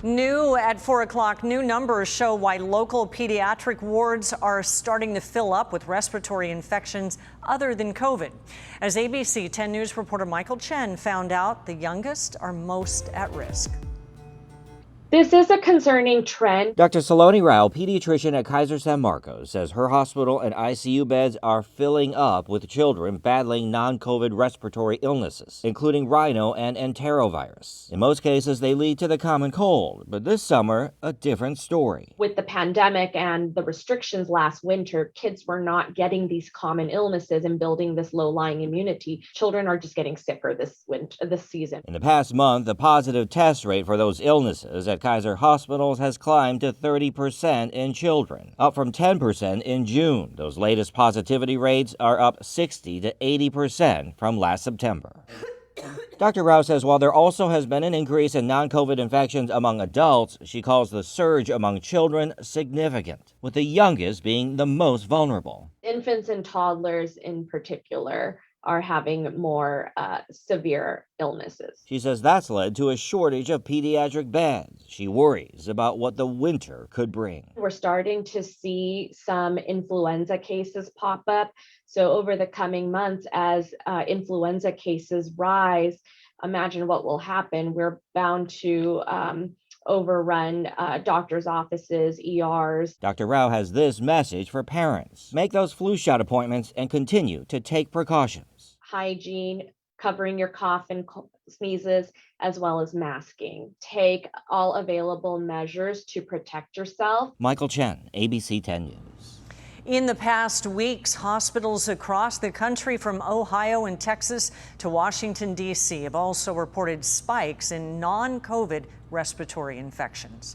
New at 4 o'clock, new numbers show why local pediatric wards are starting to fill up with respiratory infections other than COVID. As ABC 10 News reporter Michael Chen found out, the youngest are most at risk. This is a concerning trend. Dr. Saloni Rao, pediatrician at Kaiser San Marcos, says her hospital and ICU beds are filling up with children battling non-COVID respiratory illnesses, including rhino and enterovirus. In most cases, they lead to the common cold, but this summer, a different story. With the pandemic and the restrictions last winter, kids were not getting these common illnesses and building this low-lying immunity. Children are just getting sicker this season. In the past month, the positive test rate for those illnesses at Kaiser hospitals has climbed to 30% in children, up from 10% in June. Those latest positivity rates are up 60 to 80% from last September. Dr. Rao says while there also has been an increase in non-COVID infections among adults, she calls the surge among children significant, with the youngest being the most vulnerable. Infants and toddlers in particular are having more severe illnesses. She says that's led to a shortage of pediatric beds. She worries about what the winter could bring. We're starting to see some influenza cases pop up. So over the coming months, as influenza cases rise, imagine what will happen. We're bound to overrun doctors' offices, ERs. Dr. Rao has this message for parents. Make those flu shot appointments and continue to take precautions. Hygiene, covering your cough and sneezes, as well as masking. Take all available measures to protect yourself. Michael Chen, ABC 10 News. In the past weeks, hospitals across the country from Ohio and Texas to Washington, D.C. have also reported spikes in non-COVID respiratory infections.